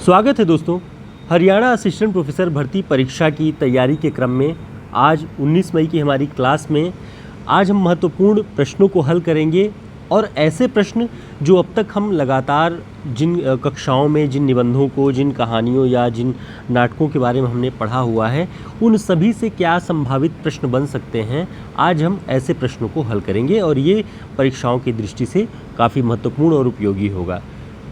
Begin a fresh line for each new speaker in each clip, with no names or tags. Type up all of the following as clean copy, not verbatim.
स्वागत है दोस्तों। हरियाणा असिस्टेंट प्रोफेसर भर्ती परीक्षा की तैयारी के क्रम में आज 19 मई की हमारी क्लास में आज हम महत्वपूर्ण प्रश्नों को हल करेंगे और ऐसे प्रश्न जो अब तक हम लगातार जिन कक्षाओं में जिन निबंधों को, जिन कहानियों या जिन नाटकों के बारे में हमने पढ़ा हुआ है, उन सभी से क्या संभावित प्रश्न बन सकते हैं, आज हम ऐसे प्रश्नों को हल करेंगे और ये परीक्षाओं की दृष्टि से काफ़ी महत्वपूर्ण और उपयोगी होगा।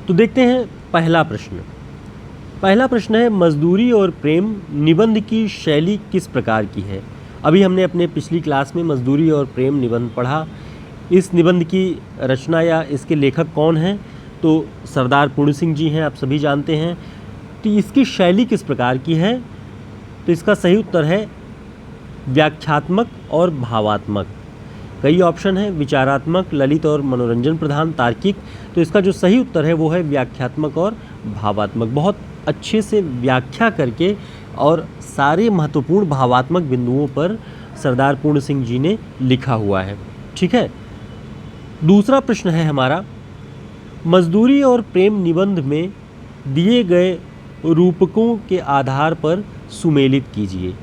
तो देखते हैं पहला प्रश्न है, मजदूरी और प्रेम निबंध की शैली किस प्रकार की है। अभी हमने अपने पिछली क्लास में मजदूरी और प्रेम निबंध पढ़ा। इस निबंध की रचना या इसके लेखक कौन हैं, तो सरदार पूर्ण सिंह जी हैं, आप सभी जानते हैं। तो इसकी शैली किस प्रकार की है, तो इसका सही उत्तर है व्याख्यात्मक और भावात्मक। कई ऑप्शन हैं, विचारात्मक, ललित और मनोरंजन प्रधान, तार्किक। तो इसका जो सही उत्तर है वो है व्याख्यात्मक और भावात्मक। बहुत अच्छे से व्याख्या करके और सारे महत्वपूर्ण भावात्मक बिंदुओं पर सरदार पूर्ण सिंह जी ने लिखा हुआ है। ठीक है। दूसरा प्रश्न है हमारा, मजदूरी और प्रेम निबंध में दिए गए रूपकों के आधार पर सुमेलित कीजिए।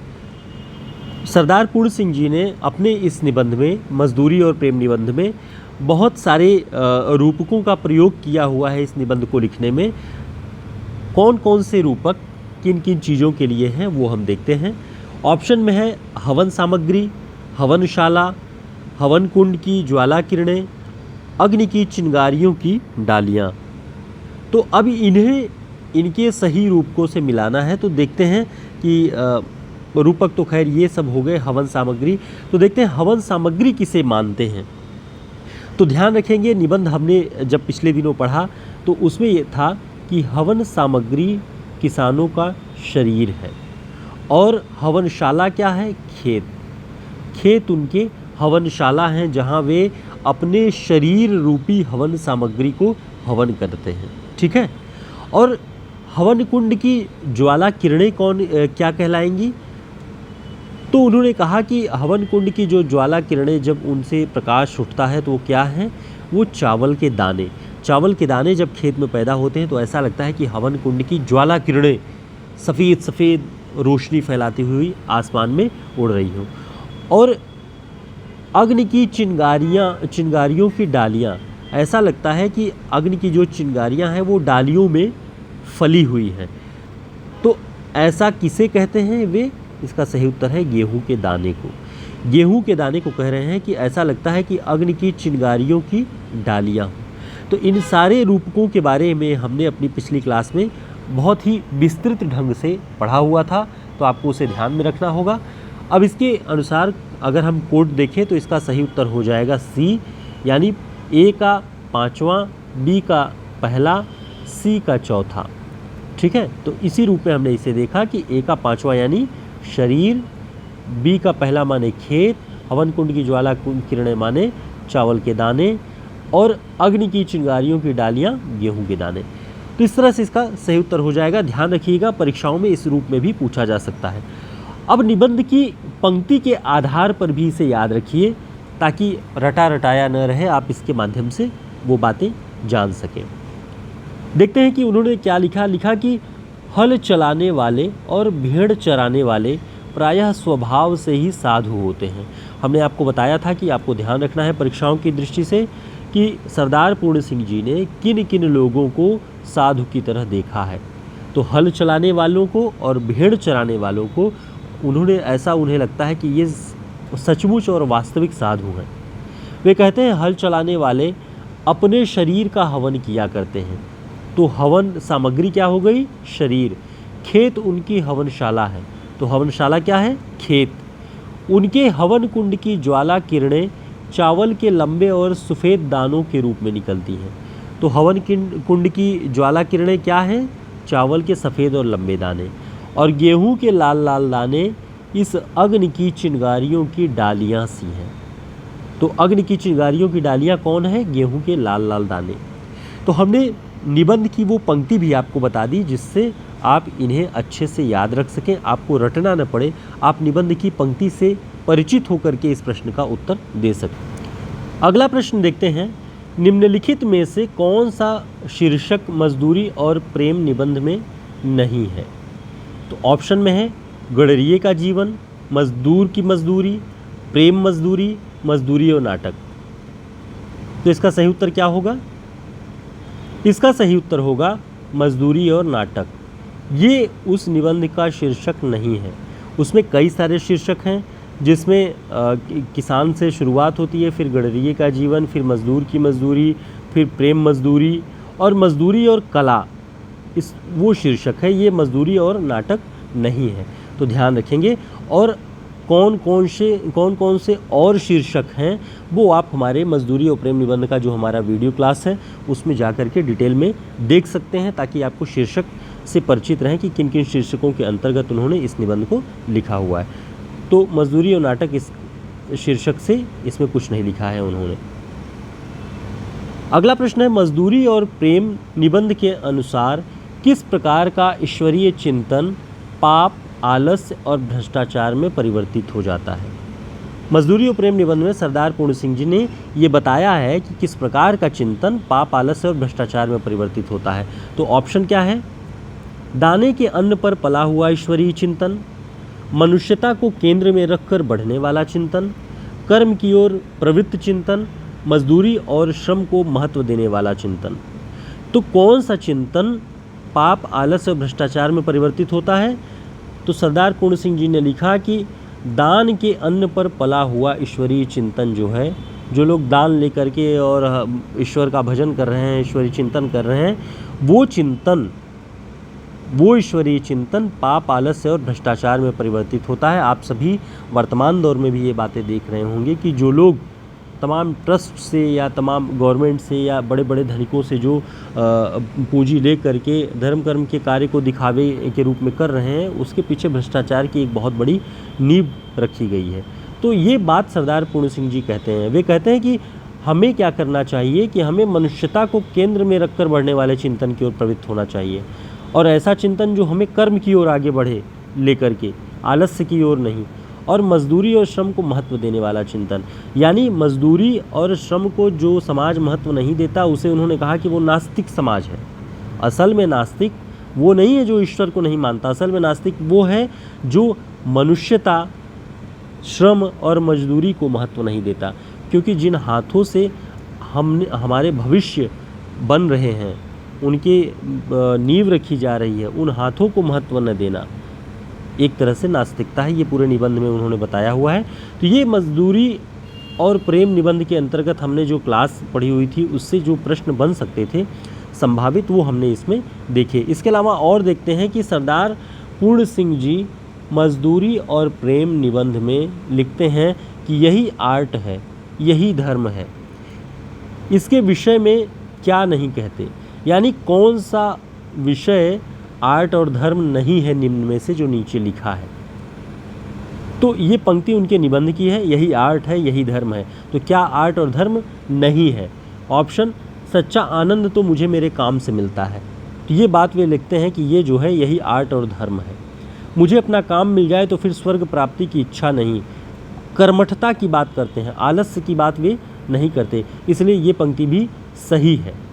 सरदार पूर्ण सिंह जी ने अपने इस निबंध में, मजदूरी और प्रेम निबंध में, बहुत सारे रूपकों का प्रयोग किया हुआ है। इस निबंध को लिखने में कौन कौन से रूपक किन किन चीज़ों के लिए हैं वो हम देखते हैं। ऑप्शन में है हवन सामग्री, हवनशाला, हवन कुंड की ज्वाला किरणें, अग्नि की चिंगारियों की डालियाँ। तो अब इनके सही रूपकों से मिलाना है। तो देखते हैं कि रूपक तो खैर ये सब हो गए हवन सामग्री। तो देखते हैं हवन सामग्री किसे मानते हैं। तो ध्यान रखेंगे, निबंध हमने जब पिछले दिनों पढ़ा तो उसमें ये था कि हवन सामग्री किसानों का शरीर है और हवनशाला क्या है, खेत उनके हवनशाला हैं जहाँ वे अपने शरीर रूपी हवन सामग्री को हवन करते हैं। ठीक है। और हवन कुंड की ज्वाला किरणें क्या कहलाएंगी, तो उन्होंने कहा कि हवन कुंड की जो ज्वाला किरणें जब उनसे प्रकाश उठता है तो वो क्या है, वो चावल के दाने जब खेत में पैदा होते हैं तो ऐसा लगता है कि हवन कुंड की ज्वाला किरणें सफ़ेद रोशनी फैलाती हुई आसमान में उड़ रही हों। और अग्नि की चिंगारियों की डालियाँ, ऐसा लगता है कि अग्नि की जो चिंगारियाँ हैं वो डालियों में फली हुई हैं। तो ऐसा किसे कहते हैं वे, इसका सही उत्तर है गेहूं के दाने को कह रहे हैं कि ऐसा लगता है कि अग्नि की चिंगारियों की डालियाँ। तो इन सारे रूपकों के बारे में हमने अपनी पिछली क्लास में बहुत ही विस्तृत ढंग से पढ़ा हुआ था, तो आपको उसे ध्यान में रखना होगा। अब इसके अनुसार अगर हम कोड देखें तो इसका सही उत्तर हो जाएगा सी, यानी ए का पाँचवां, बी का पहला, सी का चौथा। ठीक है। तो इसी रूप में हमने इसे देखा कि ए का पाँचवां यानी शरीर, बी का पहला माने खेत, हवन कुंड की ज्वाला किरणें माने चावल के दाने, और अग्नि की चिंगारियों की डालियाँ गेहूं के दाने। तो इस तरह से इसका सही उत्तर हो जाएगा। ध्यान रखिएगा, परीक्षाओं में इस रूप में भी पूछा जा सकता है। अब निबंध की पंक्ति के आधार पर भी इसे याद रखिए ताकि रटा रटाया न रहे, आप इसके माध्यम से वो बातें जान सकें। देखते हैं कि उन्होंने क्या लिखा कि हल चलाने वाले और भेड़ चराने वाले प्रायः स्वभाव से ही साधु होते हैं। हमने आपको बताया था कि आपको ध्यान रखना है परीक्षाओं की दृष्टि से कि सरदार पूर्ण सिंह जी ने किन किन लोगों को साधु की तरह देखा है। तो हल चलाने वालों को और भेड़ चराने वालों को उन्हें लगता है कि ये सचमुच और वास्तविक साधु हैं। वे कहते हैं हल चलाने वाले अपने शरीर का हवन किया करते हैं। तो हवन सामग्री क्या हो गई, शरीर। खेत उनकी हवनशाला है। तो हवनशाला क्या है, खेत। उनके हवन कुंड की ज्वाला किरणें चावल के लंबे और सफ़ेद दानों के रूप में निकलती हैं। तो हवन कुंड की ज्वाला किरणें क्या हैं, चावल के सफ़ेद और लंबे दाने, और गेहूं के लाल लाल दाने इस अग्नि की चिंगारियों की डालियाँ सी हैं। तो अग्नि की चिंगारियों की डालियाँ कौन है, गेहूं के लाल लाल दाने। तो हमने निबंध की वो पंक्ति भी आपको बता दी जिससे आप इन्हें अच्छे से याद रख सकें, आपको रटना न पड़े, आप निबंध की पंक्ति से परिचित होकर के इस प्रश्न का उत्तर दे सकें। अगला प्रश्न देखते हैं, निम्नलिखित में से कौन सा शीर्षक मजदूरी और प्रेम निबंध में नहीं है। तो ऑप्शन में है गडरिये का जीवन, मजदूर की मजदूरी, प्रेम मजदूरी, मजदूरी और नाटक। तो इसका सही उत्तर क्या होगा? इसका सही उत्तर होगा मजदूरी और नाटक। ये उस निबंध का शीर्षक नहीं है। उसमें कई सारे शीर्षक हैं, जिसमें किसान से शुरुआत होती है, फिर गडरिये का जीवन, फिर मजदूर की मजदूरी, फिर प्रेम मजदूरी और मजदूरी और कला, इस वो शीर्षक है। ये मजदूरी और नाटक नहीं है। तो ध्यान रखेंगे। और कौन कौन से और शीर्षक हैं वो आप हमारे मजदूरी और प्रेम निबंध का जो हमारा वीडियो क्लास है उसमें जा कर के डिटेल में देख सकते हैं, ताकि आपको शीर्षक से परिचित रहें कि किन किन शीर्षकों के अंतर्गत उन्होंने इस निबंध को लिखा हुआ है। तो मजदूरी और नाटक इस शीर्षक से इसमें कुछ नहीं लिखा है उन्होंने। अगला प्रश्न है, मजदूरी और प्रेम निबंध के अनुसार किस प्रकार का ईश्वरीय चिंतन पाप, आलस्य और भ्रष्टाचार में परिवर्तित हो जाता है? मजदूरी और प्रेम निबंध में सरदार पूर्ण सिंह जी ने ये बताया है कि किस प्रकार का चिंतन पाप, आलस्य और भ्रष्टाचार में परिवर्तित होता है। तो ऑप्शन क्या है? दाने के अन्न पर पला हुआ ईश्वरीय चिंतन, मनुष्यता को केंद्र में रखकर बढ़ने वाला चिंतन, कर्म की ओर प्रवृत्त चिंतन, मजदूरी और श्रम को महत्व देने वाला चिंतन। तो कौन सा चिंतन पाप, आलस्य और भ्रष्टाचार में परिवर्तित होता है? तो सरदार पूर्ण सिंह जी ने लिखा कि दान के अन्न पर पला हुआ ईश्वरीय चिंतन जो है, जो लोग दान लेकर के और ईश्वर का भजन कर रहे हैं, ईश्वरीय चिंतन कर रहे हैं, वो ईश्वरीय चिंतन पाप, आलस्य और भ्रष्टाचार में परिवर्तित होता है। आप सभी वर्तमान दौर में भी ये बातें देख रहे होंगे कि जो लोग तमाम ट्रस्ट से या तमाम गवर्नमेंट से या बड़े बड़े धनिकों से जो पूंजी ले करके धर्म कर्म के कार्य को दिखावे के रूप में कर रहे हैं, उसके पीछे भ्रष्टाचार की एक बहुत बड़ी नींव रखी गई है। तो ये बात सरदार पूर्ण सिंह जी कहते हैं। वे कहते हैं कि हमें क्या करना चाहिए कि हमें मनुष्यता को केंद्र में रखकर बढ़ने वाले चिंतन की ओर प्रवृत्त होना चाहिए, और ऐसा चिंतन जो हमें कर्म की ओर आगे बढ़े लेकर के, आलस्य की ओर नहीं, और मजदूरी और श्रम को महत्व देने वाला चिंतन। यानी मजदूरी और श्रम को जो समाज महत्व नहीं देता, उसे उन्होंने कहा कि वो नास्तिक समाज है। असल में नास्तिक वो नहीं है जो ईश्वर को नहीं मानता, असल में नास्तिक वो है जो मनुष्यता, श्रम और मजदूरी को महत्व नहीं देता। क्योंकि जिन हाथों से हमारे भविष्य बन रहे हैं, उनके नींव रखी जा रही है, उन हाथों को महत्व न देना एक तरह से नास्तिकता है। ये पूरे निबंध में उन्होंने बताया हुआ है। तो ये मजदूरी और प्रेम निबंध के अंतर्गत हमने जो क्लास पढ़ी हुई थी, उससे जो प्रश्न बन सकते थे संभावित, वो हमने इसमें देखे। इसके अलावा और देखते हैं कि सरदार पूर्ण सिंह जी मजदूरी और प्रेम निबंध में लिखते हैं कि यही आर्ट है, यही धर्म है। इसके विषय में क्या नहीं कहते, यानी कौन सा विषय आर्ट और धर्म नहीं है निम्न में से जो नीचे लिखा है। तो ये पंक्ति उनके निबंध की है, यही आर्ट है, यही धर्म है। तो क्या आर्ट और धर्म नहीं है? ऑप्शन, सच्चा आनंद तो मुझे मेरे काम से मिलता है। तो ये बात वे लिखते हैं कि ये जो है यही आर्ट और धर्म है। मुझे अपना काम मिल जाए तो फिर स्वर्ग प्राप्ति की इच्छा नहीं। कर्मठता की बात करते हैं, आलस्य की बात वे नहीं करते, इसलिए ये पंक्ति भी सही है।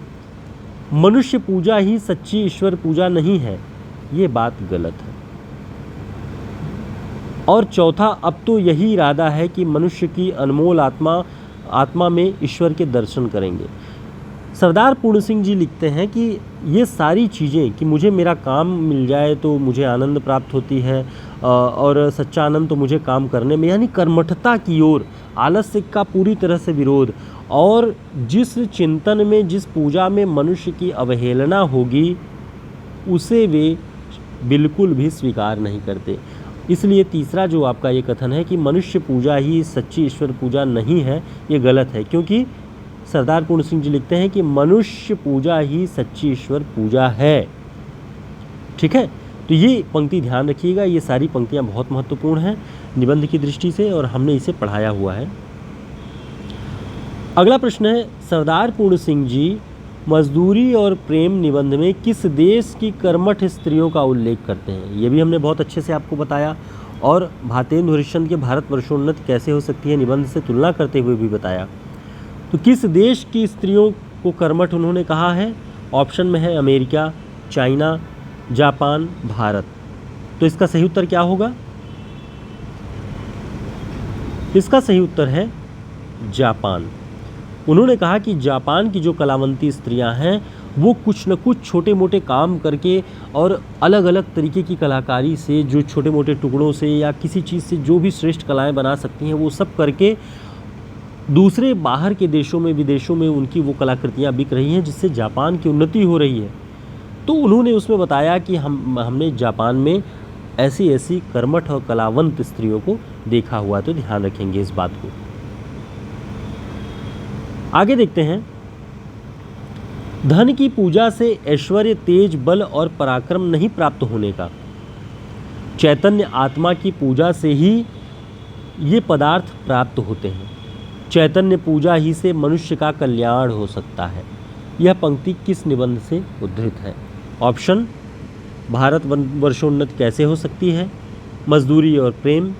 मनुष्य पूजा ही सच्ची ईश्वर पूजा नहीं है, ये बात गलत है। और चौथा, अब तो यही इरादा है कि मनुष्य की अनमोल आत्मा में ईश्वर के दर्शन करेंगे। सरदार पूर्ण सिंह जी लिखते हैं कि ये सारी चीज़ें, कि मुझे मेरा काम मिल जाए तो मुझे आनंद प्राप्त होती है, और सच्चा आनंद तो मुझे काम करने में, यानी कर्मठता की ओर, आलस्य का पूरी तरह से विरोध, और जिस चिंतन में, जिस पूजा में मनुष्य की अवहेलना होगी, उसे वे बिल्कुल भी स्वीकार नहीं करते। इसलिए तीसरा जो आपका ये कथन है कि मनुष्य पूजा ही सच्ची ईश्वर पूजा नहीं है, ये गलत है। क्योंकि सरदार पूर्ण सिंह जी लिखते हैं कि मनुष्य पूजा ही सच्ची ईश्वर पूजा है। ठीक है, तो ये पंक्ति ध्यान रखिएगा। ये सारी पंक्तियाँ बहुत महत्वपूर्ण हैं निबंध की दृष्टि से, और हमने इसे पढ़ाया हुआ है। अगला प्रश्न है, सरदार पूर्ण सिंह जी मजदूरी और प्रेम निबंध में किस देश की कर्मठ स्त्रियों का उल्लेख करते हैं? ये भी हमने बहुत अच्छे से आपको बताया, और भातेंदु हरिश्चंद्र के भारत वर्षोन्नति कैसे हो सकती है निबंध से तुलना करते हुए भी बताया। तो किस देश की स्त्रियों को कर्मठ उन्होंने कहा है? ऑप्शन में है अमेरिका, चाइना, जापान, भारत। तो इसका सही उत्तर क्या होगा? इसका सही उत्तर है जापान। उन्होंने कहा कि जापान की जो कलावंती स्त्रियां हैं वो कुछ न कुछ छोटे मोटे काम करके और अलग अलग तरीके की कलाकारी से, जो छोटे मोटे टुकड़ों से या किसी चीज़ से जो भी श्रेष्ठ कलाएं बना सकती हैं वो सब करके दूसरे बाहर के देशों में, विदेशों में उनकी वो कलाकृतियां बिक रही हैं, जिससे जापान की उन्नति हो रही है। तो उन्होंने उसमें बताया कि हमने जापान में ऐसी ऐसी कर्मठ और कलावंत स्त्रियों को देखा हुआ, तो ध्यान रखेंगे इस बात को। आगे देखते हैं, धन की पूजा से ऐश्वर्य, तेज, बल और पराक्रम नहीं प्राप्त होने का, चैतन्य आत्मा की पूजा से ही ये पदार्थ प्राप्त होते हैं। चैतन्य पूजा ही से मनुष्य का कल्याण हो सकता है। यह पंक्ति किस निबंध से उद्धृत है? ऑप्शन, भारत वर्षोन्नत कैसे हो सकती है, मजदूरी और प्रेम,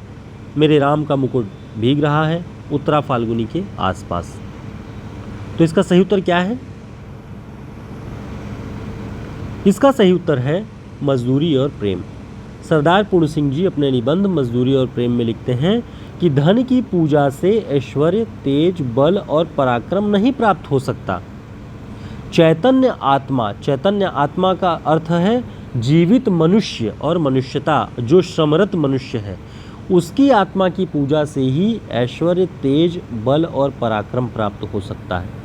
मेरे राम का मुकुट भीग रहा है, उत्तरा फाल्गुनी के आसपास। तो इसका सही उत्तर क्या है? इसका सही उत्तर है मजदूरी और प्रेम। सरदार पूर्ण सिंह जी अपने निबंध मजदूरी और प्रेम में लिखते हैं कि धन की पूजा से ऐश्वर्य, तेज, बल और पराक्रम नहीं प्राप्त हो सकता। चैतन्य आत्मा का अर्थ है जीवित मनुष्य और मनुष्यता, जो श्रमरत मनुष्य है, उसकी आत्मा की पूजा से ही ऐश्वर्य, तेज, बल और पराक्रम प्राप्त हो सकता है।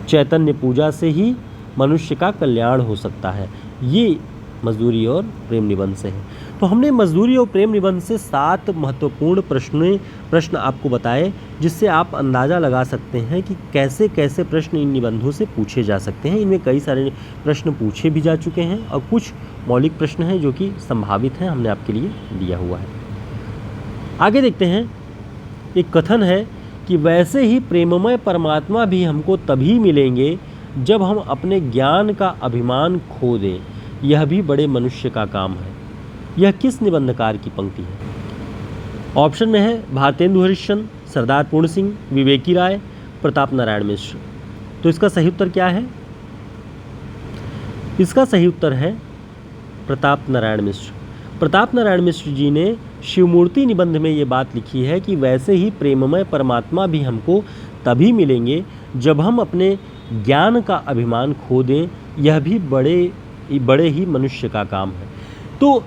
चैतन्य पूजा से ही मनुष्य का कल्याण हो सकता है। ये मजदूरी और प्रेम निबंध से है। तो हमने मजदूरी और प्रेम निबंध से 7 महत्वपूर्ण प्रश्न आपको बताए, जिससे आप अंदाज़ा लगा सकते हैं कि कैसे कैसे प्रश्न इन निबंधों से पूछे जा सकते हैं। इनमें कई सारे प्रश्न पूछे भी जा चुके हैं और कुछ मौलिक प्रश्न हैं जो कि संभावित हैं, हमने आपके लिए दिया हुआ है। आगे देखते हैं, एक कथन है कि वैसे ही प्रेममय परमात्मा भी हमको तभी मिलेंगे जब हम अपने ज्ञान का अभिमान खो दें। यह भी बड़े मनुष्य का काम है। यह किस निबंधकार की पंक्ति है? ऑप्शन में है भारतेंदु हरिश्चंद्र, सरदार पूर्ण सिंह, विवेकी राय, प्रताप नारायण मिश्र। तो इसका सही उत्तर क्या है? इसका सही उत्तर है प्रताप नारायण मिश्र। प्रताप नारायण मिश्र जी ने शिवमूर्ति निबंध में ये बात लिखी है कि वैसे ही प्रेममय परमात्मा भी हमको तभी मिलेंगे जब हम अपने ज्ञान का अभिमान खो दें। यह भी बड़े ही मनुष्य का काम है। तो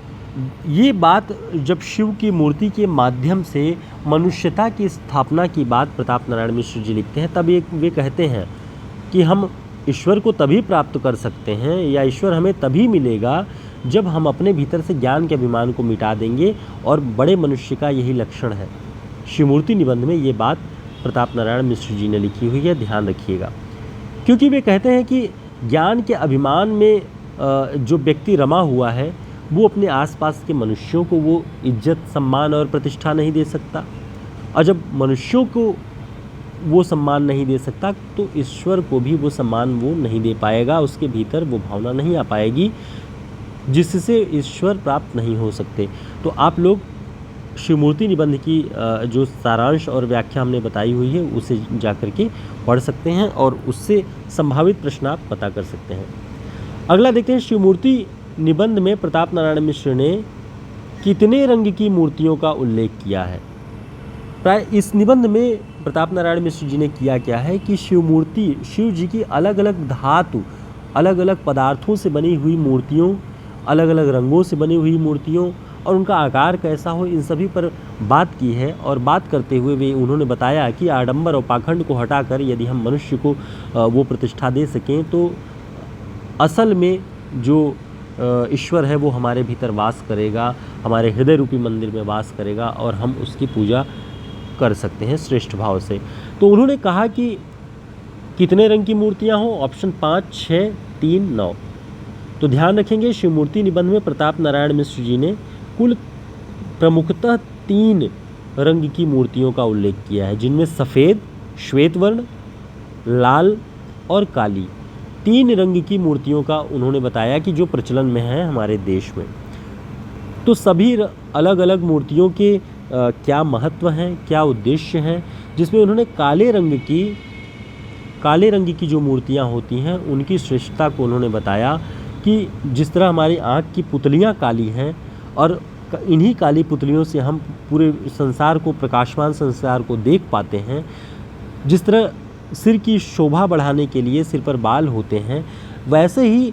ये बात जब शिव की मूर्ति के माध्यम से मनुष्यता की स्थापना की बात प्रताप नारायण मिश्र जी लिखते हैं, तब वे कहते हैं कि हम ईश्वर को तभी प्राप्त कर सकते हैं या ईश्वर हमें तभी मिलेगा जब हम अपने भीतर से ज्ञान के अभिमान को मिटा देंगे, और बड़े मनुष्य का यही लक्षण है। शिवमूर्ति निबंध में ये बात प्रताप नारायण मिश्र जी ने लिखी हुई है, ध्यान रखिएगा। क्योंकि वे कहते हैं कि ज्ञान के अभिमान में जो व्यक्ति रमा हुआ है वो अपने आसपास के मनुष्यों को वो इज्जत, सम्मान और प्रतिष्ठा नहीं दे सकता, और जब मनुष्यों को वो सम्मान नहीं दे सकता तो ईश्वर को भी वो सम्मान वो नहीं दे पाएगा। उसके भीतर वो भावना नहीं आ पाएगी जिससे ईश्वर प्राप्त नहीं हो सकते। तो आप लोग शिवमूर्ति निबंध की जो सारांश और व्याख्या हमने बताई हुई है उसे जाकर के पढ़ सकते हैं और उससे संभावित प्रश्न आप पता कर सकते हैं। अगला देखते हैं, शिवमूर्ति निबंध में प्रताप नारायण मिश्र ने कितने रंग की मूर्तियों का उल्लेख किया है? प्राय इस निबंध में प्रताप नारायण मिश्र जी ने किया क्या है कि शिवमूर्ति, शिव जी की अलग अलग धातु, अलग अलग पदार्थों से बनी हुई मूर्तियों, अलग अलग रंगों से बनी हुई मूर्तियों और उनका आकार कैसा हो, इन सभी पर बात की है। और बात करते हुए वे उन्होंने बताया कि आडंबर और पाखंड को हटाकर यदि हम मनुष्य को वो प्रतिष्ठा दे सकें तो असल में जो ईश्वर है वो हमारे भीतर वास करेगा, हमारे हृदय रूपी मंदिर में वास करेगा और हम उसकी पूजा कर सकते हैं श्रेष्ठ भाव से। तो उन्होंने कहा कि कितने रंग की मूर्तियां हों? ऑप्शन 5, 6, 3, 9। तो ध्यान रखेंगे, शिवमूर्ति निबंध में प्रताप नारायण मिश्र जी ने कुल प्रमुखतः 3 रंग की मूर्तियों का उल्लेख किया है, जिनमें सफ़ेद, श्वेत वर्ण, लाल और काली, 3 रंग की मूर्तियों का उन्होंने बताया कि जो प्रचलन में है हमारे देश में। तो सभी अलग अलग मूर्तियों के क्या महत्व हैं, क्या उद्देश्य हैं, जिसमें उन्होंने काले रंग की जो मूर्तियां होती हैं उनकी श्रेष्ठता को उन्होंने बताया कि जिस तरह हमारी आँख की पुतलियाँ काली हैं और इन्हीं काली पुतलियों से हम पूरे संसार को, प्रकाशमान संसार को देख पाते हैं, जिस तरह सिर की शोभा बढ़ाने के लिए सिर पर बाल होते हैं, वैसे ही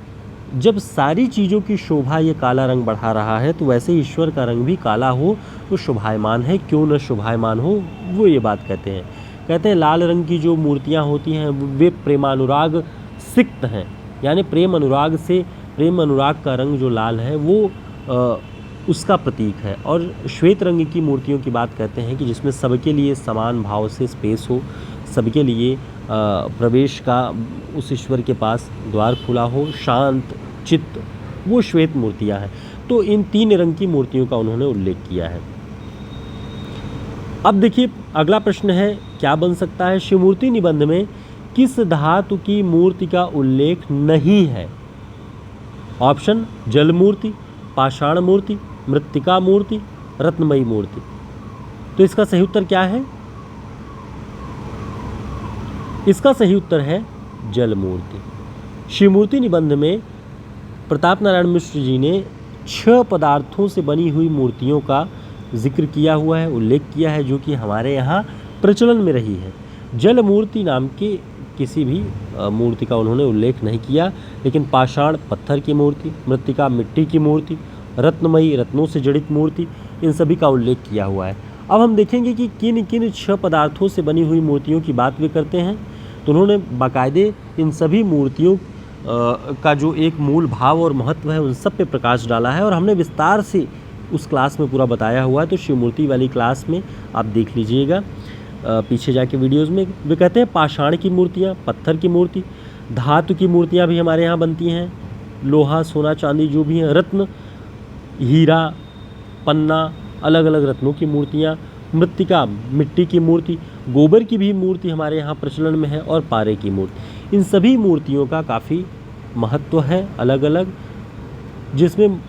जब सारी चीज़ों की शोभा ये काला रंग बढ़ा रहा है तो वैसे ही ईश्वर का रंग भी काला हो तो शोभायमान है, क्यों न शोभायमान हो, वो ये बात कहते हैं लाल रंग की जो मूर्तियाँ होती हैं वे प्रेमानुराग सिक्त हैं, यानी प्रेम अनुराग का रंग जो लाल है वो उसका प्रतीक है। और श्वेत रंग की मूर्तियों की बात कहते हैं कि जिसमें सबके लिए समान भाव से स्पेस हो, सबके लिए प्रवेश का उस ईश्वर के पास द्वार खुला हो, शांत चित्त, वो श्वेत मूर्तियां हैं। तो इन 3 रंग की मूर्तियों का उन्होंने उल्लेख किया है। अब देखिए अगला प्रश्न है, क्या बन सकता है? शिवमूर्ति निबंध में किस धातु की मूर्ति का उल्लेख नहीं है? ऑप्शन जल मूर्ति, पाषाण मूर्ति, मृत्तिका मूर्ति, रत्नमयी मूर्ति। तो इसका सही उत्तर क्या है? इसका सही उत्तर है जल मूर्ति। शिवमूर्ति निबंध में प्रताप नारायण मिश्र जी ने 6 पदार्थों से बनी हुई मूर्तियों का जिक्र किया हुआ है, उल्लेख किया है, जो कि हमारे यहाँ प्रचलन में रही है। जल मूर्ति नाम के किसी भी मूर्ति का उन्होंने उल्लेख नहीं किया, लेकिन पाषाण पत्थर की मूर्ति, मृत्तिका मिट्टी की मूर्ति, रत्नमयी रत्नों से जड़ित मूर्ति, इन सभी का उल्लेख किया हुआ है। अब हम देखेंगे कि किन किन 6 पदार्थों से बनी हुई मूर्तियों की बात वे करते हैं। तो उन्होंने बाकायदे इन सभी मूर्तियों का जो एक मूल भाव और महत्व है उन सब पे प्रकाश डाला है और हमने विस्तार से उस क्लास में पूरा बताया हुआ है। तो शिवमूर्ति वाली क्लास में आप देख लीजिएगा पीछे जाके वीडियोस में। वे कहते हैं पाषाण की मूर्तियाँ, पत्थर की मूर्ति, धातु की मूर्तियाँ भी हमारे यहाँ बनती हैं, लोहा सोना चांदी जो भी हैं, रत्न हीरा पन्ना अलग अलग रत्नों की मूर्तियाँ, मृत्तिका मिट्टी की मूर्ति, गोबर की भी मूर्ति हमारे यहाँ प्रचलन में है और पारे की मूर्ति। इन सभी मूर्तियों का काफ़ी महत्व है अलग अलग, जिसमें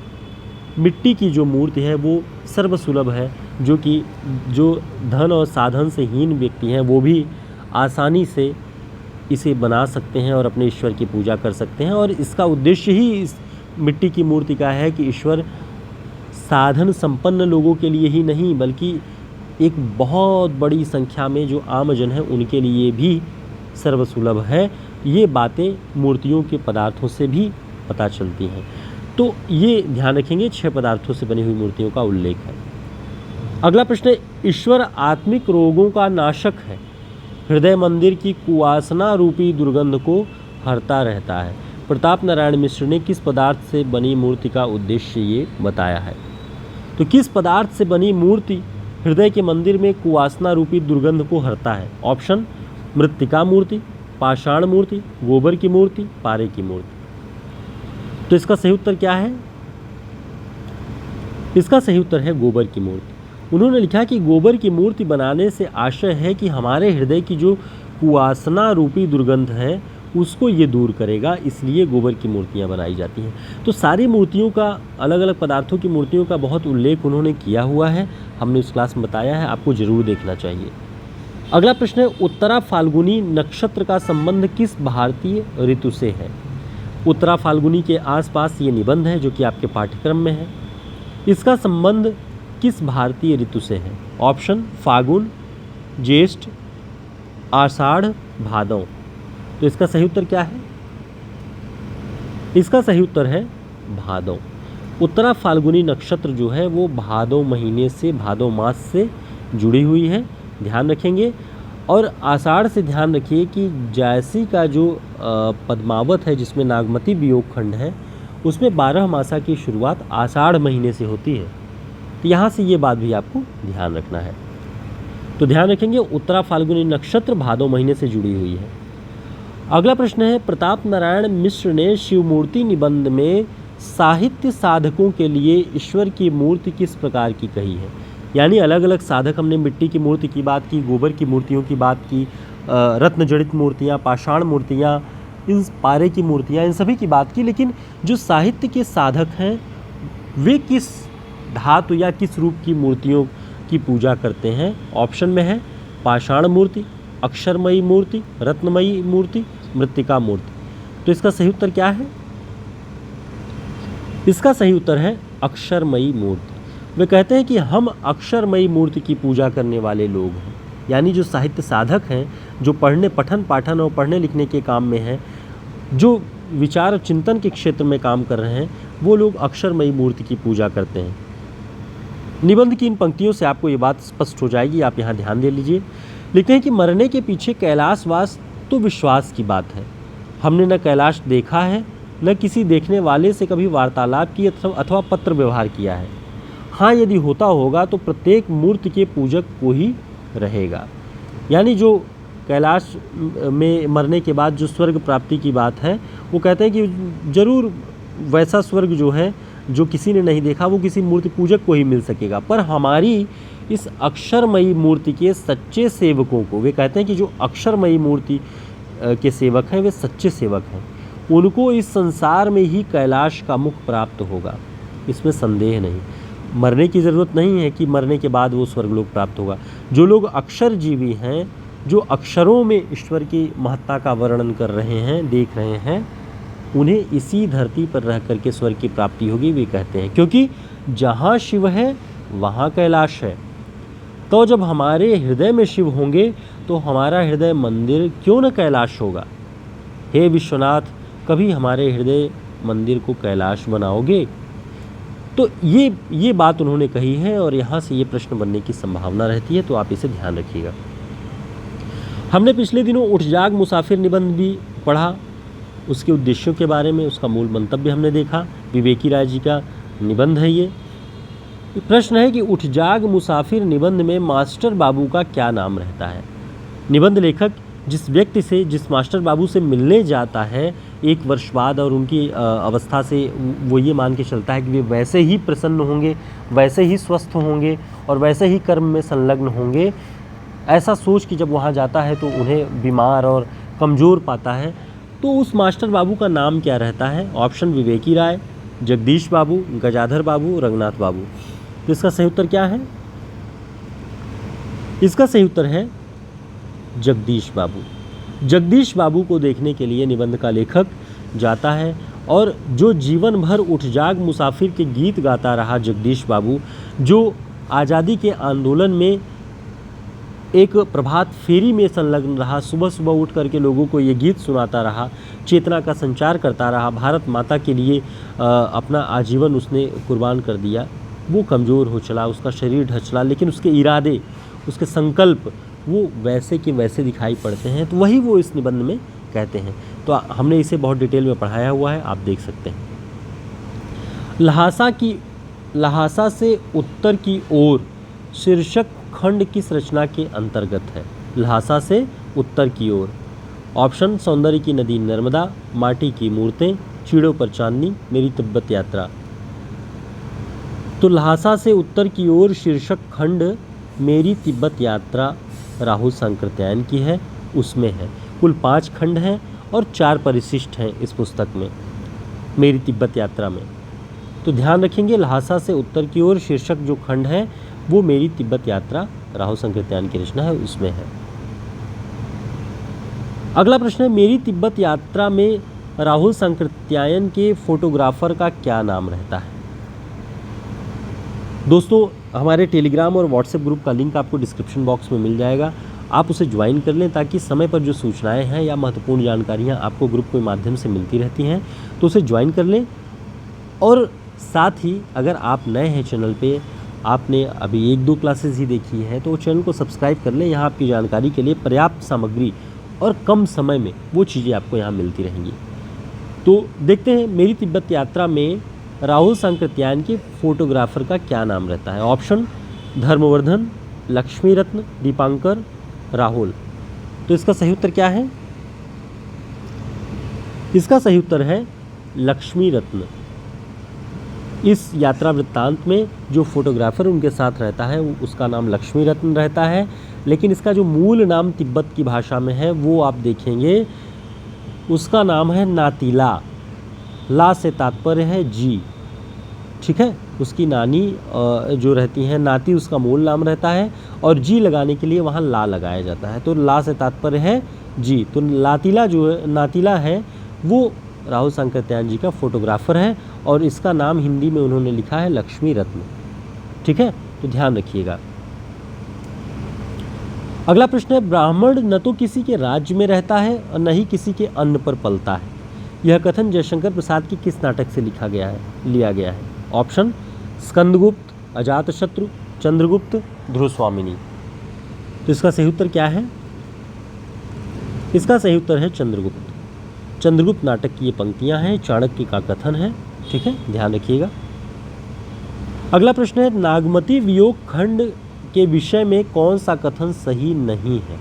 मिट्टी की जो मूर्ति है वो सर्वसुलभ है, जो कि जो धन और साधन से हीन व्यक्ति हैं वो भी आसानी से इसे बना सकते हैं और अपने ईश्वर की पूजा कर सकते हैं। और इसका उद्देश्य ही इस मिट्टी की मूर्ति का है कि ईश्वर साधन संपन्न लोगों के लिए ही नहीं बल्कि एक बहुत बड़ी संख्या में जो आमजन है उनके लिए भी सर्वसुलभ है। ये बातें मूर्तियों के पदार्थों से भी पता चलती हैं। तो ये ध्यान रखेंगे, 6 पदार्थों से बनी हुई मूर्तियों का उल्लेख है। अगला प्रश्न है, ईश्वर आत्मिक रोगों का नाशक है, हृदय मंदिर की कुवासना रूपी दुर्गंध को हरता रहता है। प्रताप नारायण मिश्र ने किस पदार्थ से बनी मूर्ति का उद्देश्य ये बताया है? तो किस पदार्थ से बनी मूर्ति हृदय के मंदिर में कुवासना रूपी दुर्गंध को हरता है? ऑप्शन मृत्तिका मूर्ति, पाषाण मूर्ति, गोबर की मूर्ति, पारे की मूर्ति। तो इसका सही उत्तर क्या है? इसका सही उत्तर है गोबर की मूर्ति। उन्होंने लिखा कि गोबर की मूर्ति बनाने से आशय है कि हमारे हृदय की जो कुवासना रूपी दुर्गंध है उसको ये दूर करेगा, इसलिए गोबर की मूर्तियाँ बनाई जाती हैं। तो सारी मूर्तियों का, अलग अलग पदार्थों की मूर्तियों का बहुत उल्लेख उन्होंने किया हुआ है, हमने इस क्लास में बताया है, आपको ज़रूर देखना चाहिए। अगला प्रश्न है, उत्तरा फाल्गुनी नक्षत्र का संबंध किस भारतीय ऋतु से है? उत्तरा फाल्गुनी के आसपास ये निबंध है जो कि आपके पाठ्यक्रम में है। इसका संबंध किस भारतीय ऋतु से है? ऑप्शन फागुन, ज्येष्ठ, आषाढ़, भादौ। तो इसका सही उत्तर क्या है? इसका सही उत्तर है भादौ। उत्तरा फाल्गुनी नक्षत्र जो है वो भादौ महीने से, भादौ मास से जुड़ी हुई है, ध्यान रखेंगे। और आषाढ़ से ध्यान रखिए कि जायसी का जो पद्मावत है जिसमें नागमती वियोग खंड है उसमें 12 मासा की शुरुआत आषाढ़ महीने से होती है। तो यहाँ से ये बात भी आपको ध्यान रखना है। तो ध्यान रखेंगे, उत्तरा फाल्गुनी नक्षत्र भादौ महीने से जुड़ी हुई है। अगला प्रश्न है, प्रताप नारायण मिश्र ने शिवमूर्ति निबंध में साहित्य साधकों के लिए ईश्वर की मूर्ति किस प्रकार की कही है? यानी अलग अलग साधक, हमने मिट्टी की मूर्ति की बात की, गोबर की मूर्तियों की बात की, रत्न जड़ित मूर्तियाँ, पाषाण मूर्तियाँ, इन पारे की मूर्तियाँ, इन सभी की बात की। लेकिन जो साहित्य के साधक हैं वे किस धातु या किस रूप की मूर्तियों की पूजा करते हैं? ऑप्शन में है पाषाण मूर्ति, अक्षरमयी मूर्ति, रत्नमयी मूर्ति, मृत्तिका मूर्ति। तो इसका सही उत्तर क्या है? इसका सही उत्तर है अक्षरमयी मूर्ति। वे कहते हैं कि हम अक्षरमयी मूर्ति की पूजा करने वाले लोग हैं, यानी जो साहित्य साधक हैं, जो पठन पाठन और पढ़ने लिखने के काम में हैं, जो विचार और चिंतन के क्षेत्र में काम कर रहे हैं, वो लोग अक्षरमयी मूर्ति की पूजा करते हैं। निबंध की इन पंक्तियों से आपको ये बात स्पष्ट हो जाएगी, आप यहाँ ध्यान दे लीजिए। लिखते हैं कि मरने के पीछे कैलाशवास तो विश्वास की बात है। हमने न कैलाश देखा है, न किसी देखने वाले से कभी वार्तालाप की अथवा पत्र व्यवहार किया है। हाँ, यदि होता होगा तो प्रत्येक मूर्ति के पूजक को ही रहेगा। यानी जो कैलाश में मरने के बाद जो स्वर्ग प्राप्ति की बात है, वो कहते हैं कि जरूर वैसा स्वर्ग जो है, जो किसी ने नहीं देखा, वो किसी मूर्ति पूजक को ही मिल सकेगा। पर हमारी इस अक्षरमयी मूर्ति के सच्चे सेवकों को, वे कहते हैं कि जो अक्षरमयी मूर्ति के सेवक हैं, वे सच्चे सेवक हैं, उनको इस संसार में ही कैलाश का मुख प्राप्त होगा, इसमें संदेह नहीं। मरने की ज़रूरत नहीं है कि मरने के बाद वो स्वर्गलोक प्राप्त होगा। जो लोग अक्षर जीवी हैं, जो अक्षरों में ईश्वर की महत्ता का वर्णन कर रहे हैं, देख रहे हैं, उन्हें इसी धरती पर रह करके स्वर्ग की प्राप्ति होगी, वे कहते हैं। क्योंकि जहाँ शिव है वहाँ कैलाश है। तो जब हमारे हृदय में शिव होंगे तो हमारा हृदय मंदिर क्यों न कैलाश होगा। हे विश्वनाथ, कभी हमारे हृदय मंदिर को कैलाश बनाओगे। तो ये बात उन्होंने कही है और यहाँ से ये प्रश्न बनने की संभावना रहती है, तो आप इसे ध्यान रखिएगा। हमने पिछले दिनों उठ जाग मुसाफिर निबंध भी पढ़ा, उसके उद्देश्यों के बारे में, उसका मूल मंतव्य हमने देखा। विवेकी राय जी का निबंध है ये। प्रश्न है कि उठ जाग मुसाफिर निबंध में मास्टर बाबू का क्या नाम रहता है। निबंध लेखक जिस व्यक्ति से, जिस मास्टर बाबू से मिलने जाता है एक वर्ष बाद, और उनकी अवस्था से वो ये मान के चलता है कि वे वैसे ही प्रसन्न होंगे, वैसे ही स्वस्थ होंगे और वैसे ही कर्म में संलग्न होंगे, ऐसा सोच कि जब वहाँ जाता है तो उन्हें बीमार और कमज़ोर पाता है, तो उस मास्टर बाबू का नाम क्या रहता है। ऑप्शन विवेकी राय, जगदीश बाबू, गजाधर बाबू, रंगनाथ बाबू। तो इसका सही उत्तर क्या है। इसका सही उत्तर है जगदीश बाबू। जगदीश बाबू को देखने के लिए निबंध का लेखक जाता है, और जो जीवन भर उठ जाग मुसाफिर के गीत गाता रहा जगदीश बाबू, जो आज़ादी के आंदोलन में एक प्रभात फेरी में संलग्न रहा, सुबह सुबह उठ करके लोगों को ये गीत सुनाता रहा, चेतना का संचार करता रहा, भारत माता के लिए अपना आजीवन उसने कुर्बान कर दिया, वो कमज़ोर हो चला, उसका शरीर ढचला, लेकिन उसके इरादे, उसके संकल्प वो वैसे के वैसे दिखाई पड़ते हैं। तो वही वो इस निबंध में कहते हैं। तो हमने इसे बहुत डिटेल में पढ़ाया हुआ है, आप देख सकते हैं। लहासा से उत्तर की ओर शीर्षक खंड किस रचना के अंतर्गत है। लहासा से उत्तर की ओर। ऑप्शन सौंदर्य की नदी नर्मदा, माटी की मूर्तें, चीड़ों पर चांदनी, मेरी तिब्बत यात्रा। तो लहासा से उत्तर की ओर शीर्षक खंड मेरी तिब्बत यात्रा राहुल सांकृत्यायन की है, उसमें है। कुल 5 खंड हैं और 4 परिशिष्ट हैं इस पुस्तक में, मेरी तिब्बत यात्रा में। तो ध्यान रखेंगे, लहासा से उत्तर की ओर शीर्षक जो खंड है वो मेरी तिब्बत यात्रा राहुल सांकृत्यायन की रचना है, उसमें है। अगला प्रश्न है, मेरी तिब्बत यात्रा में राहुल सांकृत्यायन के फोटोग्राफर का क्या नाम रहता है। दोस्तों, हमारे टेलीग्राम और व्हाट्सएप ग्रुप का लिंक आपको डिस्क्रिप्शन बॉक्स में मिल जाएगा, आप उसे ज्वाइन कर लें ताकि समय पर जो सूचनाएं हैं या महत्वपूर्ण जानकारियां आपको ग्रुप के माध्यम से मिलती रहती हैं, तो उसे ज्वाइन कर लें। और साथ ही अगर आप नए हैं चैनल पे, आपने अभी 1-2 क्लासेस ही देखी हैं, तो चैनल को सब्सक्राइब कर लें। यहाँ आपकी जानकारी के लिए पर्याप्त सामग्री और कम समय में वो चीज़ें आपको यहाँ मिलती रहेंगी। तो देखते हैं, मेरी तिब्बत यात्रा में राहुल सांकृत्यायन के फोटोग्राफर का क्या नाम रहता है। ऑप्शन धर्मवर्धन, लक्ष्मी रत्न, दीपांकर, राहुल। तो इसका सही उत्तर क्या है। इसका सही उत्तर है लक्ष्मी रत्न। इस यात्रा वृत्तांत में जो फोटोग्राफर उनके साथ रहता है उसका नाम लक्ष्मी रत्न रहता है, लेकिन इसका जो मूल नाम तिब्बत की भाषा में है वो आप देखेंगे, उसका नाम है नातीला। ला से तात्पर्य है जी, ठीक है। उसकी नानी जो रहती हैं नाती, उसका मूल नाम रहता है, और जी लगाने के लिए वहाँ ला लगाया जाता है, तो ला से तात्पर्य है जी। तो नातीला जो है, नातीला है, वो राहुल सांकृत्यायन जी का फोटोग्राफर है, और इसका नाम हिंदी में उन्होंने लिखा है लक्ष्मी रत्न। ठीक है, तो ध्यान रखिएगा। अगला प्रश्न है, ब्राह्मण न तो किसी के राज्य में रहता है और न ही किसी के अन्न पर पलता है। यह कथन जयशंकर प्रसाद के किस नाटक से लिया गया है? ऑप्शन स्कंदगुप्त, अजातशत्रु, चंद्रगुप्त, ध्रुवस्वामिनी। तो इसका सही उत्तर क्या है? इसका सही उत्तर है चंद्रगुप्त। चंद्रगुप्त नाटक की ये पंक्तियां हैं, चाणक्य का कथन है। ठीक है, ध्यान रखिएगा। अगला प्रश्न है, नागमती वियोग खंड के विषय में कौन सा कथन सही नहीं है?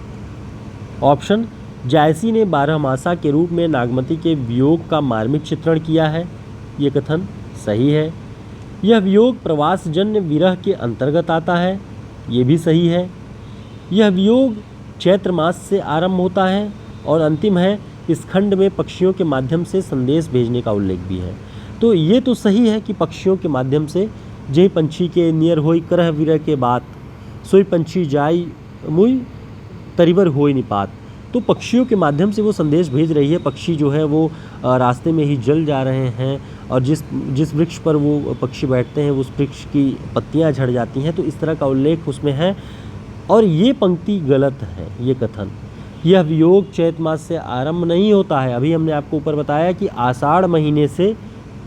ऑप्शन जायसी ने बारहमासा के रूप में नागमती के वियोग का मार्मिक चित्रण किया है, ये कथन सही है। यह वियोग प्रवासजन्य विरह के अंतर्गत आता है, ये भी सही है। यह वियोग चैत्र मास से आरंभ होता है और अंतिम है। इस खंड में पक्षियों के माध्यम से संदेश भेजने का उल्लेख भी है। तो ये तो सही है कि पक्षियों के माध्यम से, जे पंछी के नियर होई करह विरह के बात, सोई पंछी जाई मुई तरिवर होई निपात। तो पक्षियों के माध्यम से वो संदेश भेज रही है। पक्षी जो है वो रास्ते में ही जल जा रहे हैं और जिस वृक्ष पर वो पक्षी बैठते हैं उस वृक्ष की पत्तियां झड़ जाती हैं। तो इस तरह का उल्लेख उसमें है और ये पंक्ति गलत है, ये कथन। यह वियोग चैत मास से आरंभ नहीं होता है। अभी हमने आपको ऊपर बताया कि आषाढ़ महीने से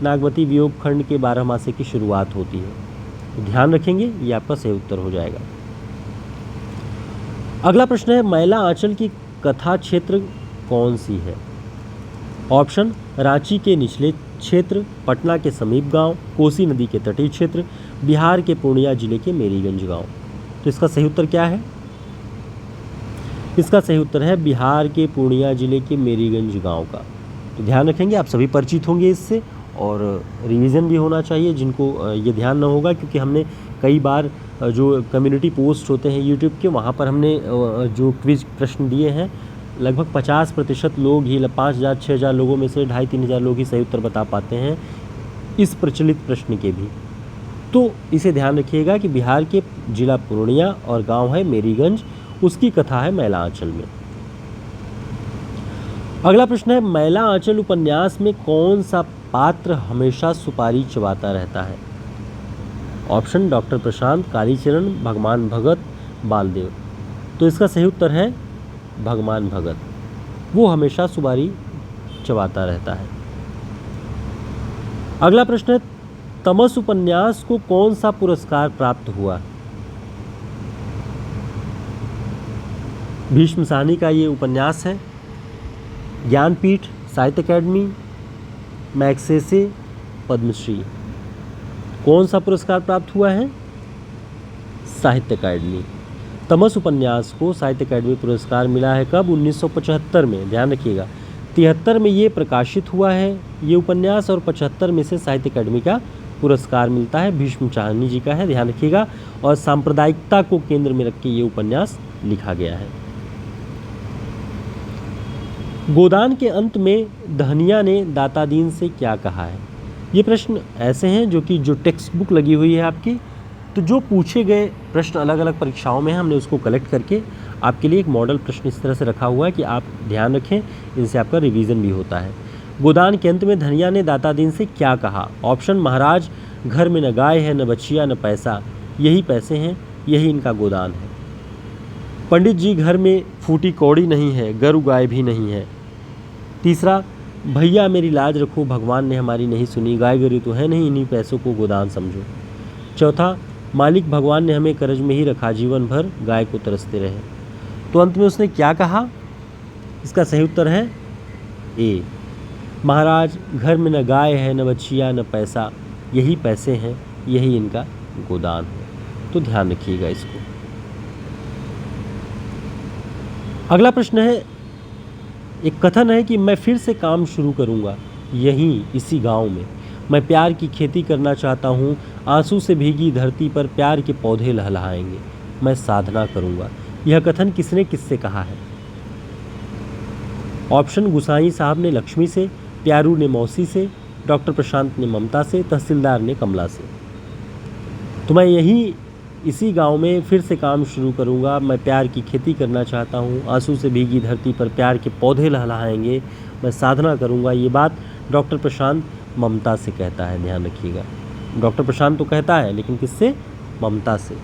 नागमती वियोग खंड के 12 मासे की शुरुआत होती है। तो ध्यान रखेंगे, ये आपका सही उत्तर हो जाएगा। अगला प्रश्न है, मैला आंचल की कथा क्षेत्र कौन सी है? ऑप्शन रांची के निचले क्षेत्र, पटना के समीप गांव, कोसी नदी के तटीय क्षेत्र, बिहार के पूर्णिया जिले के मेरीगंज गांव। तो इसका सही उत्तर क्या है? इसका सही उत्तर है बिहार के पूर्णिया जिले के मेरीगंज गांव का। तो ध्यान रखेंगे, आप सभी परिचित होंगे इससे और रिवीजन भी होना चाहिए जिनको ये ध्यान ना होगा, क्योंकि हमने कई बार जो कम्युनिटी पोस्ट होते हैं यूट्यूब के, वहाँ पर हमने जो क्विज प्रश्न दिए हैं, लगभग 50% लोग ही, 5000-6000 लोगों में से 2500-3000 लोग ही सही उत्तर बता पाते हैं इस प्रचलित प्रश्न के भी। तो इसे ध्यान रखिएगा कि बिहार के जिला पूर्णिया और गांव है मेरीगंज, उसकी कथा है मैला आंचल में। अगला प्रश्न है, मैला आंचल उपन्यास में कौन सा पात्र हमेशा सुपारी चबाता रहता है? ऑप्शन डॉक्टर प्रशांत, कालीचरण, भगवान भगत, बालदेव। तो इसका सही उत्तर है भगवान भगत, वो हमेशा सुपारी चबाता रहता है। अगला प्रश्न है, तमस उपन्यास को कौन सा पुरस्कार प्राप्त हुआ? भीष्म साहनी का ये उपन्यास है। ज्ञानपीठ, साहित्य अकादमी, मैग्सेसे, पद्मश्री। कौन सा पुरस्कार प्राप्त हुआ है? साहित्य अकादमी। तमस उपन्यास को साहित्य अकादमी पुरस्कार मिला है कब? 1975 में। ध्यान रखिएगा, 73 में ये प्रकाशित हुआ है ये उपन्यास और 75 में से साहित्य अकादमी का पुरस्कार मिलता है। भीष्म साहनी जी का है, ध्यान रखिएगा। और सांप्रदायिकता को केंद्र में रख के ये उपन्यास लिखा गया है। गोदान के अंत में दहनिया ने दातादीन से क्या कहा है? ये प्रश्न ऐसे हैं जो टेक्स्ट बुक लगी हुई है आपकी, तो जो पूछे गए प्रश्न अलग अलग परीक्षाओं में हमने उसको कलेक्ट करके आपके लिए एक मॉडल प्रश्न इस तरह से रखा हुआ है कि आप ध्यान रखें, इनसे आपका रिवीजन भी होता है। गोदान के अंत में धनिया ने दातादीन से क्या कहा? ऑप्शन महाराज, घर में न गाय है, न बछिया, न पैसा, यही पैसे हैं, यही इनका गोदान है। पंडित जी, घर में फूटी कौड़ी नहीं है, गरु गाय भी नहीं है। तीसरा, भैया मेरी लाज रखो, भगवान ने हमारी नहीं सुनी, गाय गरु तो है नहीं, इन्हीं पैसों को गोदान समझो। चौथा, मालिक भगवान ने हमें कर्ज में ही रखा, जीवन भर गाय को तरसते रहे। तो अंत में उसने क्या कहा? इसका सही उत्तर है ए, महाराज, घर में न गाय है, न बछिया, न पैसा, यही पैसे हैं, यही इनका गोदान है। तो ध्यान रखिएगा इसको। अगला प्रश्न है, एक कथन है कि मैं फिर से काम शुरू करूंगा यहीं इसी गांव में, मैं प्यार की खेती करना चाहता हूं, आंसू से भीगी धरती पर प्यार के पौधे लहलहाएंगे, मैं साधना करूंगा। यह कथन किसने किससे कहा है? ऑप्शन गुसाई साहब ने लक्ष्मी से, प्यारू ने मौसी से, डॉक्टर प्रशांत ने ममता से, तहसीलदार ने कमला से। तो मैं यहीं इसी गांव में फिर से काम शुरू करूंगा, मैं प्यार की खेती करना चाहता हूं, आंसू से भीगी धरती पर प्यार के पौधे लहलहाएंगे, मैं साधना करूंगा। ये बात डॉक्टर प्रशांत ममता से कहता है, ध्यान रखिएगा। डॉक्टर प्रशांत तो कहता है, लेकिन किससे? ममता से।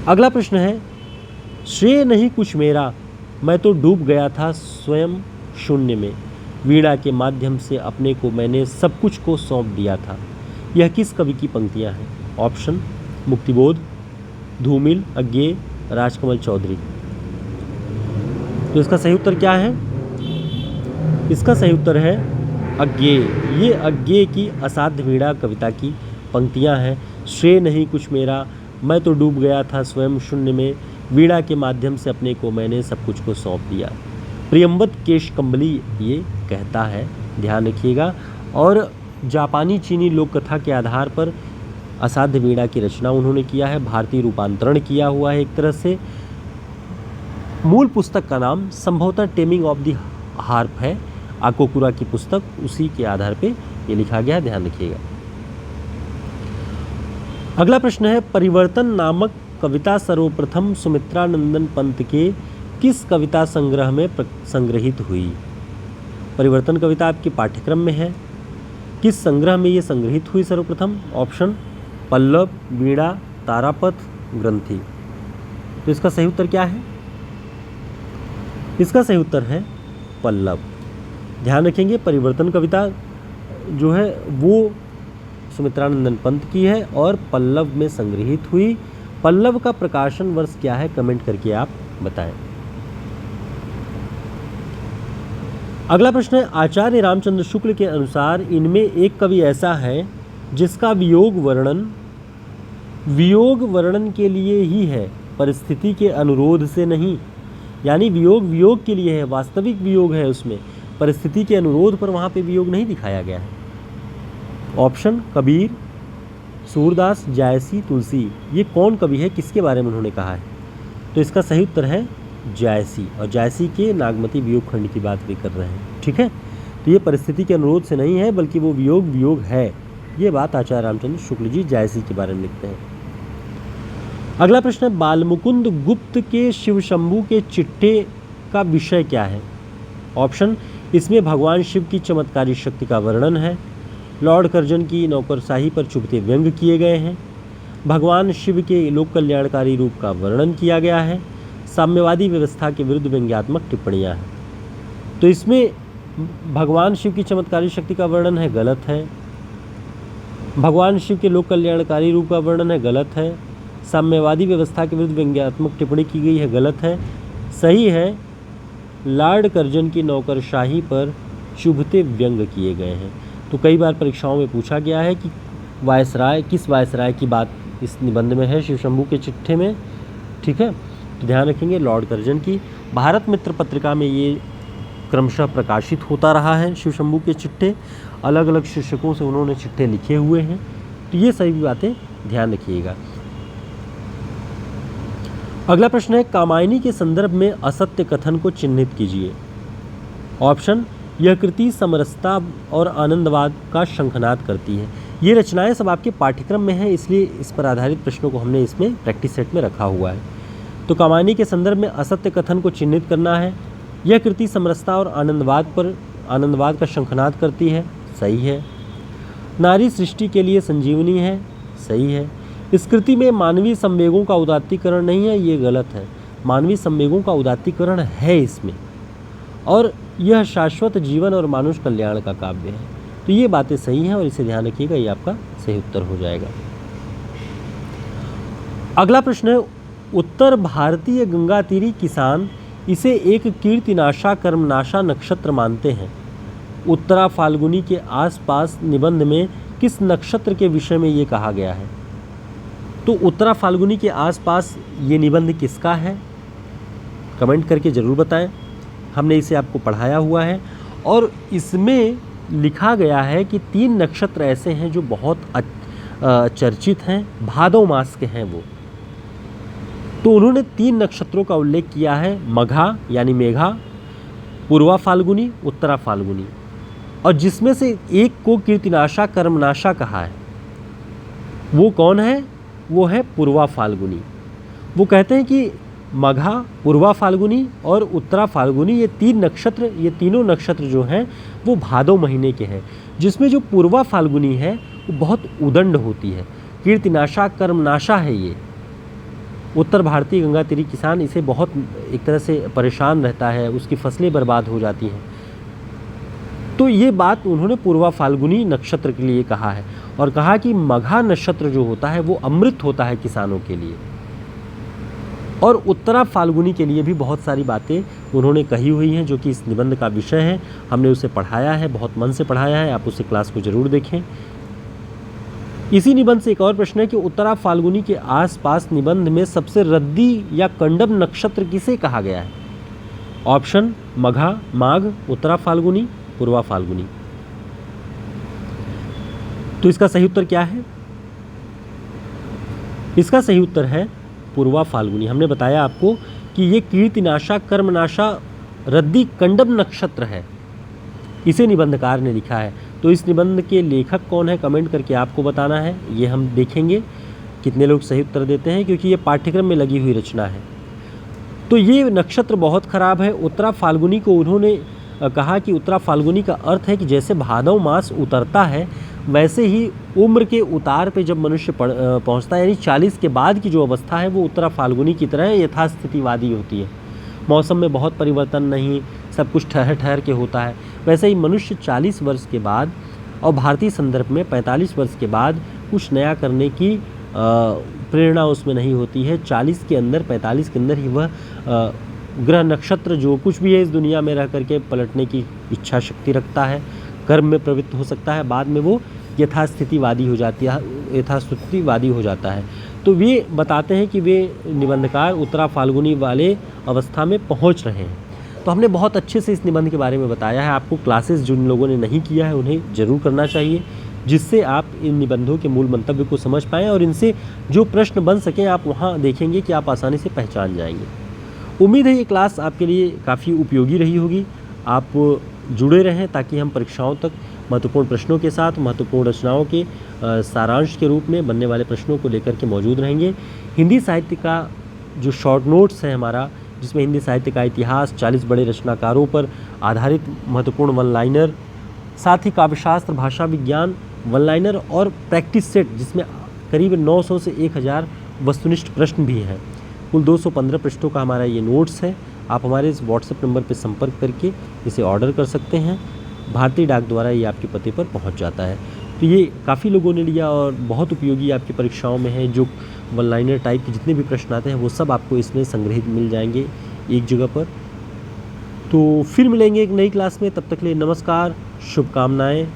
अगला प्रश्न है, श्रेय नहीं कुछ मेरा, मैं तो डूब गया था स्वयं शून्य में, वीणा के माध्यम से अपने को मैंने सब कुछ को सौंप दिया था। यह किस कवि की पंक्तियां हैं? ऑप्शन मुक्तिबोध, धूमिल, अज्ञेय, राजकमल चौधरी। तो इसका सही उत्तर क्या है? इसका सही उत्तर है अज्ञेय। ये अज्ञेय की असाध्य वीणा कविता की पंक्तियां हैं। श्रेय नहीं कुछ मेरा, मैं तो डूब गया था स्वयं शून्य में, वीणा के माध्यम से अपने को मैंने सब कुछ को सौंप दिया। प्रियंवद केश कंबली ये कहता है, ध्यान रखिएगा। और जापानी चीनी लोक कथा के आधार पर असाध्य वीणा की रचना उन्होंने किया है, भारतीय रूपांतरण किया हुआ है एक तरह से। मूल पुस्तक का नाम संभवतः टेमिंग ऑफ द हार्प है, आकोकुरा की पुस्तक, उसी के आधार पे ये लिखा गया, ध्यान रखिएगा। अगला प्रश्न है, परिवर्तन नामक कविता सर्वप्रथम सुमित्रानंदन पंत के किस कविता संग्रह में संग्रहित हुई? परिवर्तन कविता आपके पाठ्यक्रम में है, किस संग्रह में ये संग्रहित हुई सर्वप्रथम? ऑप्शन पल्लव, वीणा, तारापथ, ग्रंथि। तो इसका सही उत्तर क्या है? इसका सही उत्तर है पल्लव। ध्यान रखेंगे, परिवर्तन कविता जो है वो सुमित्रानंदन पंत की है और पल्लव में संग्रहित हुई। पल्लव का प्रकाशन वर्ष क्या है? कमेंट करके आप बताएं। अगला प्रश्न है, आचार्य रामचंद्र शुक्ल के अनुसार इनमें एक कवि ऐसा है जिसका वियोग वर्णन के लिए ही है, परिस्थिति के अनुरोध से नहीं। यानी वियोग के लिए है, वास्तविक वियोग है उसमें, परिस्थिति के अनुरोध पर वहाँ पे वियोग नहीं दिखाया गया है। ऑप्शन कबीर, सूरदास, जायसी, तुलसी। ये कौन कवि है, किसके बारे में उन्होंने कहा है? तो इसका सही उत्तर है जायसी, और जायसी के नागमती वियोग खंड की बात भी कर रहे हैं। ठीक है, तो ये परिस्थिति के अनुरोध से नहीं है, बल्कि वो वियोग है। ये बात आचार्य रामचंद्र शुक्ल जी जायसी के बारे में लिखते हैं। अगला प्रश्न है, बालमुकुंद गुप्त के शिव शंभू के चिट्ठे का विषय क्या है? ऑप्शन, इसमें भगवान शिव की चमत्कारी शक्ति का वर्णन है, लॉर्ड कर्जन की नौकरशाही पर चुभते व्यंग किए गए हैं, भगवान शिव के लोक कल्याणकारी रूप का वर्णन किया गया है, साम्यवादी व्यवस्था के विरुद्ध व्यंग्यात्मक टिप्पणियां हैं। तो इसमें भगवान शिव की चमत्कारी शक्ति का वर्णन है, गलत है। भगवान शिव के लोक कल्याणकारी रूप का वर्णन है, गलत है। साम्यवादी व्यवस्था के विरुद्ध व्यंग्यात्मक टिप्पणी की गई है, गलत है। सही है, लॉर्ड कर्जन की नौकरशाही पर चुभते व्यंग किए गए हैं। तो कई बार परीक्षाओं में पूछा गया है कि वायसराय, किस वायसराय की बात इस निबंध में है शिव शंभू के चिट्ठे में। ठीक है, तो ध्यान रखेंगे, लॉर्ड कर्जन की। भारत मित्र पत्रिका में ये क्रमशः प्रकाशित होता रहा है शिव शंभू के चिट्ठे, अलग अलग शीर्षकों से उन्होंने चिट्ठे लिखे हुए हैं। तो ये सभी बातें ध्यान रखिएगा। अगला प्रश्न है, कामायनी के संदर्भ में असत्य कथन को चिन्हित कीजिए। ऑप्शन, यह कृति समरसता और आनंदवाद का शंखनाद करती है। ये रचनाएं सब आपके पाठ्यक्रम में हैं, इसलिए इस पर आधारित प्रश्नों को हमने इसमें प्रैक्टिस सेट में रखा हुआ है। तो कामायनी के संदर्भ में असत्य कथन को चिन्हित करना है। यह कृति समरसता और आनंदवाद का शंखनाद करती है, सही है। नारी सृष्टि के लिए संजीवनी है, सही है। इस कृति में मानवीय संवेगों का उदात्तीकरण नहीं है, ये गलत है। मानवीय संवेगों का उदात्तीकरण है इसमें, और यह शाश्वत जीवन और मानुष कल्याण का काव्य है। तो ये बातें सही हैं और इसे ध्यान रखिएगा, ये आपका सही उत्तर हो जाएगा। अगला प्रश्न है, उत्तर भारतीय गंगा तीरी किसान इसे एक कीर्तिनाशा कर्मनाशा नक्षत्र मानते हैं। उत्तरा फाल्गुनी के आसपास निबंध में किस नक्षत्र के विषय में ये कहा गया है? तो उत्तरा फाल्गुनी के आसपास ये निबंध किसका है? कमेंट करके ज़रूर बताएं। हमने इसे आपको पढ़ाया हुआ है और इसमें लिखा गया है कि 3 नक्षत्र ऐसे हैं जो बहुत चर्चित हैं, भादव मास के हैं वो। तो उन्होंने 3 नक्षत्रों का उल्लेख किया है, मघा यानी मेघा, पूर्वा फाल्गुनी, उत्तरा फाल्गुनी, और जिसमें से एक को कीर्तिनाशा कर्मनाशा कहा है। वो कौन है? वो है पूर्वा फाल्गुनी। वो कहते हैं कि मघा, पूर्वा फाल्गुनी और उत्तरा फाल्गुनी, ये तीनों नक्षत्र जो हैं वो भादव महीने के हैं, जिसमें जो पूर्वा फाल्गुनी है वो बहुत उदंड होती है, कीर्तिनाशा कर्मनाशा है। ये उत्तर भारतीय गंगा तीरी किसान इसे बहुत एक तरह से परेशान रहता है, उसकी फसलें बर्बाद हो जाती हैं। तो ये बात उन्होंने पूर्वा फाल्गुनी नक्षत्र के लिए कहा है और कहा कि मघा नक्षत्र जो होता है वो अमृत होता है किसानों के लिए। और उत्तरा फाल्गुनी के लिए भी बहुत सारी बातें उन्होंने कही हुई हैं, जो कि इस निबंध का विषय है। हमने उसे पढ़ाया है, बहुत मन से पढ़ाया है, आप उसे क्लास को ज़रूर देखें। इसी निबंध से एक और प्रश्न है कि उत्तरा फाल्गुनी के आसपास निबंध में सबसे रद्दी या कंडम नक्षत्र किसे कहा गया है? ऑप्शन मघा, माघ, उत्तरा फाल्गुनी, पूर्वा फाल्गुनी। तो इसका सही उत्तर क्या है? इसका सही उत्तर है पूर्वा फाल्गुनी। हमने बताया आपको कि ये कीर्तिनाशा कर्मनाशा रद्दी कंडम नक्षत्र है, इसे निबंधकार ने लिखा है। तो इस निबंध के लेखक कौन है, कमेंट करके आपको बताना है। ये हम देखेंगे कितने लोग सही उत्तर देते हैं, क्योंकि ये पाठ्यक्रम में लगी हुई रचना है। तो ये नक्षत्र बहुत खराब है। उत्तरा फाल्गुनी को उन्होंने कहा कि उत्तरा फाल्गुनी का अर्थ है कि जैसे भादव मास उतरता है, वैसे ही उम्र के उतार पे जब मनुष्य पहुंचता है, यानी 40 के बाद की जो अवस्था है वो उत्तरा फाल्गुनी की तरह यथास्थितिवादी होती है। मौसम में बहुत परिवर्तन नहीं, सब कुछ ठहर ठहर के होता है। वैसे ही मनुष्य 40 वर्ष के बाद और भारतीय संदर्भ में 45 वर्ष के बाद कुछ नया करने की प्रेरणा उसमें नहीं होती है। 40 के अंदर 45 के अंदर ही वह ग्रह नक्षत्र जो कुछ भी है इस दुनिया में रह करके पलटने की इच्छा शक्ति रखता है, कर्म में प्रवृत्त हो सकता है। बाद में वो यथास्थितिवादी हो जाता है। तो वे बताते हैं कि वे निबंधकार उत्तरा फाल्गुनी वाले अवस्था में पहुंच रहे हैं। तो हमने बहुत अच्छे से इस निबंध के बारे में बताया है। आपको क्लासेस जिन लोगों ने नहीं किया है उन्हें ज़रूर करना चाहिए, जिससे आप इन निबंधों के मूल मंतव्य को समझ पाएँ और इनसे जो प्रश्न बन सकें आप वहाँ देखेंगे कि आप आसानी से पहचान जाएंगे। उम्मीद है ये क्लास आपके लिए काफ़ी उपयोगी रही होगी। आप जुड़े रहें ताकि हम परीक्षाओं तक महत्वपूर्ण प्रश्नों के साथ महत्वपूर्ण रचनाओं के सारांश के रूप में बनने वाले प्रश्नों को लेकर के मौजूद रहेंगे। हिंदी साहित्य का जो शॉर्ट नोट्स है हमारा, जिसमें हिंदी साहित्य का इतिहास, 40 बड़े रचनाकारों पर आधारित महत्वपूर्ण वन लाइनर, साथ ही काव्यशास्त्र, भाषा विज्ञान, वन लाइनर और प्रैक्टिस सेट, जिसमें करीब 900 से 1000 वस्तुनिष्ठ प्रश्न भी हैं। कुल 215 पृष्ठों का हमारा ये नोट्स है। आप हमारे इस व्हाट्सएप नंबर पर संपर्क करके इसे ऑर्डर कर सकते हैं। भारतीय डाक द्वारा ये आपके पते पर पहुंच जाता है। तो ये काफ़ी लोगों ने लिया और बहुत उपयोगी आपकी परीक्षाओं में है। जो वन लाइनर टाइप के जितने भी प्रश्न आते हैं वो सब आपको इसमें संग्रहित मिल जाएंगे एक जगह पर। तो फिर मिलेंगे एक नई क्लास में, तब तक के लिए नमस्कार, शुभकामनाएँ।